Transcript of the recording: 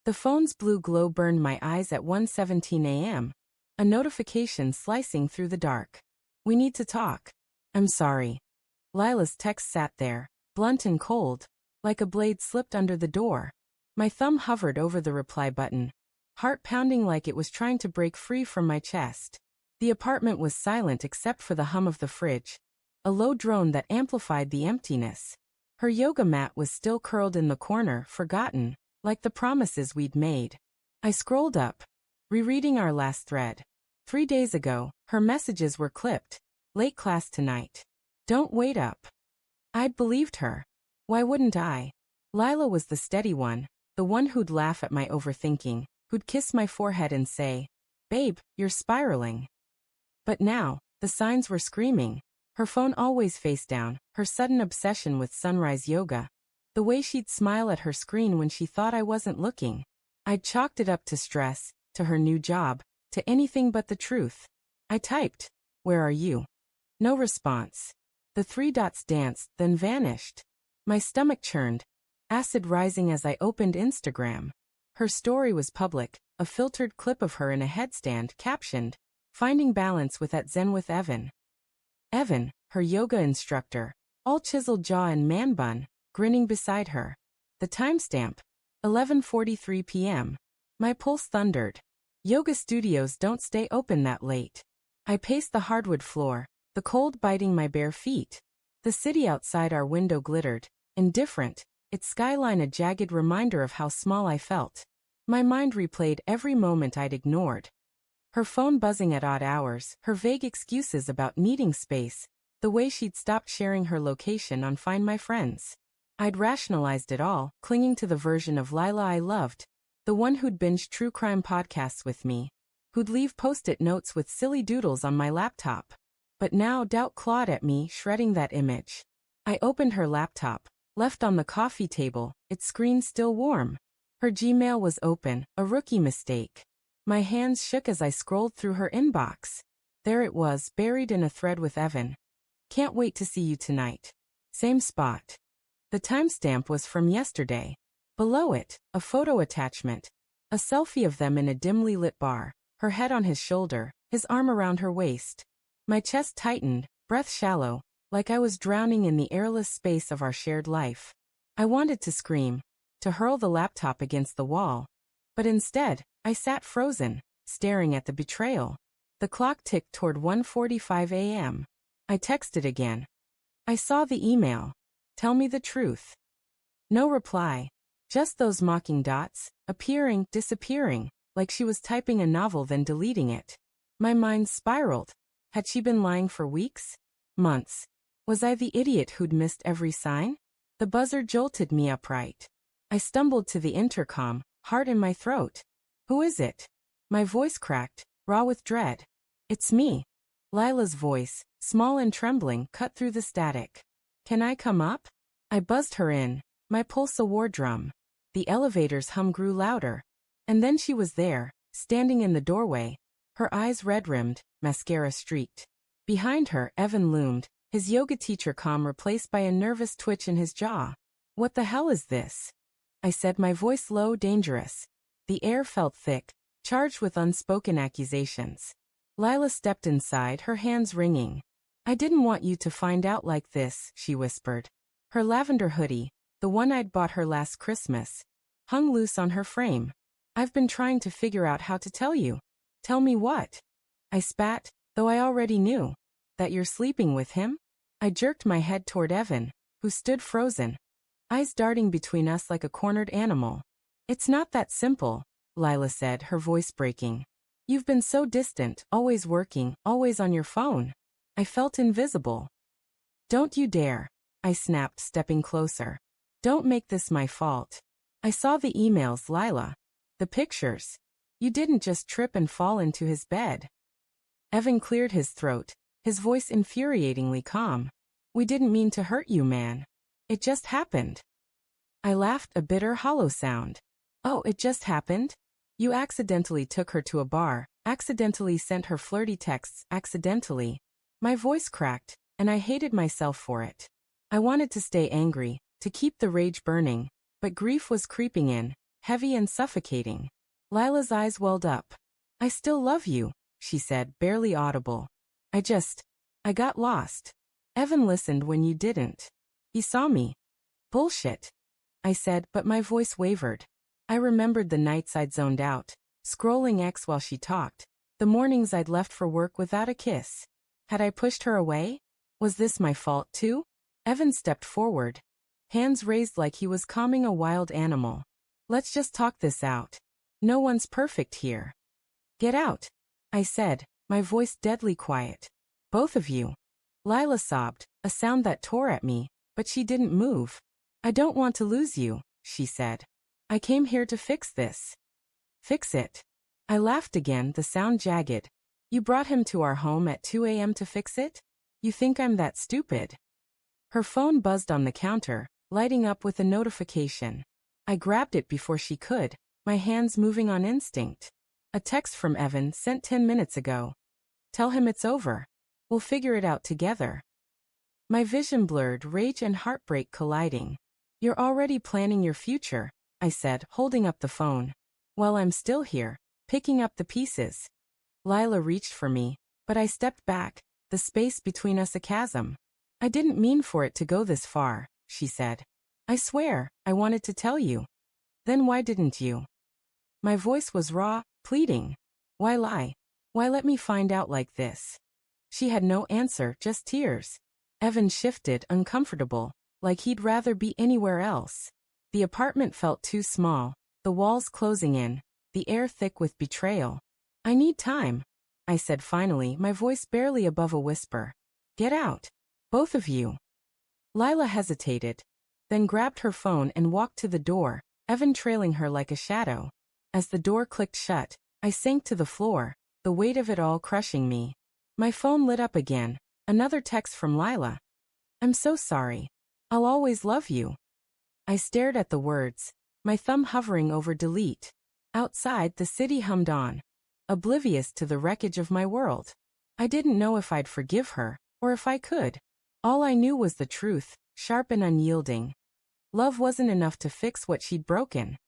The phone's blue glow burned my eyes at 1:17 a.m., a notification slicing through the dark. We need to talk. I'm sorry. Lila's text sat there, blunt and cold, like a blade slipped under the door. My thumb hovered over the reply button, heart pounding like it was trying to break free from my chest. The apartment was silent except for the hum of the fridge, a low drone that amplified the emptiness. Her yoga mat was still curled in the corner, forgotten, like the promises we'd made. I scrolled up, rereading our last thread. 3 days ago, her messages were clipped. Late class tonight. Don't wait up. I'd believed her. Why wouldn't I? Lila was the steady one, the one who'd laugh at my overthinking, who'd kiss my forehead and say, "Babe, you're spiraling." But now, the signs were screaming. Her phone always face down, her sudden obsession with sunrise yoga. The way she'd smile at her screen when she thought I wasn't looking. I'd chalked it up to stress, to her new job, to anything but the truth. I typed, "Where are you?" No response. The 3 dots danced, then vanished. My stomach churned, acid rising as I opened Instagram. Her story was public, a filtered clip of her in a headstand captioned, "Finding balance with at Zen with Evan." Evan, her yoga instructor, all chiseled jaw and man bun, grinning beside her. The timestamp, 11:43 p.m. My pulse thundered. Yoga studios don't stay open that late. I paced the hardwood floor, the cold biting my bare feet. The city outside our window glittered, indifferent, its skyline a jagged reminder of how small I felt. My mind replayed every moment I'd ignored. Her phone buzzing at odd hours, her vague excuses about needing space, the way she'd stopped sharing her location on Find My Friends. I'd rationalized it all, clinging to the version of Lila I loved, the one who'd binge true crime podcasts with me, who'd leave post-it notes with silly doodles on my laptop. But now doubt clawed at me, shredding that image. I opened her laptop, left on the coffee table, its screen still warm. Her Gmail was open, a rookie mistake. My hands shook as I scrolled through her inbox. There it was, buried in a thread with Evan. "Can't wait to see you tonight. Same spot." The timestamp was from yesterday. Below it, a photo attachment. A selfie of them in a dimly lit bar, her head on his shoulder, his arm around her waist. My chest tightened, breath shallow, like I was drowning in the airless space of our shared life. I wanted to scream, to hurl the laptop against the wall. But instead, I sat frozen, staring at the betrayal. The clock ticked toward 1:45 a.m. I texted again. I saw the email. Tell me the truth. No reply. Just those mocking dots, appearing, disappearing, like she was typing a novel then deleting it. My mind spiraled. Had she been lying for weeks? Months? Was I the idiot who'd missed every sign? The buzzer jolted me upright. I stumbled to the intercom, heart in my throat. "Who is it?" My voice cracked, raw with dread. "It's me." Lila's voice, small and trembling, cut through the static. "Can I come up?" I buzzed her in, my pulse a war drum. The elevator's hum grew louder. And then she was there, standing in the doorway, her eyes red-rimmed, mascara streaked. Behind her, Evan loomed, his yoga teacher calm replaced by a nervous twitch in his jaw. "What the hell is this?" I said, my voice low, dangerous. The air felt thick, charged with unspoken accusations. Lila stepped inside, her hands wringing. "I didn't want you to find out like this," she whispered. Her lavender hoodie, the one I'd bought her last Christmas, hung loose on her frame. "I've been trying to figure out how to tell you." "Tell me what?" I spat, though I already knew. "That you're sleeping with him?" I jerked my head toward Evan, who stood frozen, eyes darting between us like a cornered animal. "It's not that simple," Lila said, her voice breaking. "You've been so distant, always working, always on your phone. I felt invisible." "Don't you dare," I snapped, stepping closer. "Don't make this my fault. I saw the emails, Lila. The pictures. You didn't just trip and fall into his bed." Evan cleared his throat, his voice infuriatingly calm. "We didn't mean to hurt you, man. It just happened." I laughed, a bitter, hollow sound. "Oh, it just happened? You accidentally took her to a bar, accidentally sent her flirty texts, accidentally." My voice cracked, and I hated myself for it. I wanted to stay angry, to keep the rage burning, but grief was creeping in, heavy and suffocating. Lila's eyes welled up. I still love you, she said, barely audible. I got lost. Evan listened when you didn't. He saw me. Bullshit, I said, but my voice wavered. I remembered the nights I'd zoned out, scrolling X while she talked, the mornings I'd left for work without a kiss. Had I pushed her away? Was this my fault too? Evan stepped forward, hands raised like he was calming a wild animal. Let's just talk this out. No one's perfect here. Get out, I said, my voice deadly quiet. Both of you. Lila sobbed, a sound that tore at me, but she didn't move. I don't want to lose you, she said. I came here to fix this. Fix it. I laughed again, the sound jagged. You brought him to our home at 2 a.m. to fix it? You think I'm that stupid? Her phone buzzed on the counter, lighting up with a notification. I grabbed it before she could, my hands moving on instinct. A text from Evan sent 10 minutes ago. Tell him it's over. We'll figure it out together. My vision blurred, rage and heartbreak colliding. You're already planning your future, I said, holding up the phone. Well, I'm still here, picking up the pieces. Lila reached for me, but I stepped back, the space between us a chasm. I didn't mean for it to go this far, she said. I swear, I wanted to tell you. Then why didn't you? My voice was raw, pleading. Why lie? Why let me find out like this? She had no answer, just tears. Evan shifted, uncomfortable, like he'd rather be anywhere else. The apartment felt too small, the walls closing in, the air thick with betrayal. I need time, I said finally, my voice barely above a whisper. Get out. Both of you. Lila hesitated, then grabbed her phone and walked to the door, Evan trailing her like a shadow. As the door clicked shut, I sank to the floor, the weight of it all crushing me. My phone lit up again, another text from Lila. I'm so sorry. I'll always love you. I stared at the words, my thumb hovering over delete. Outside, the city hummed on, oblivious to the wreckage of my world. I didn't know if I'd forgive her, or if I could. All I knew was the truth, sharp and unyielding. Love wasn't enough to fix what she'd broken.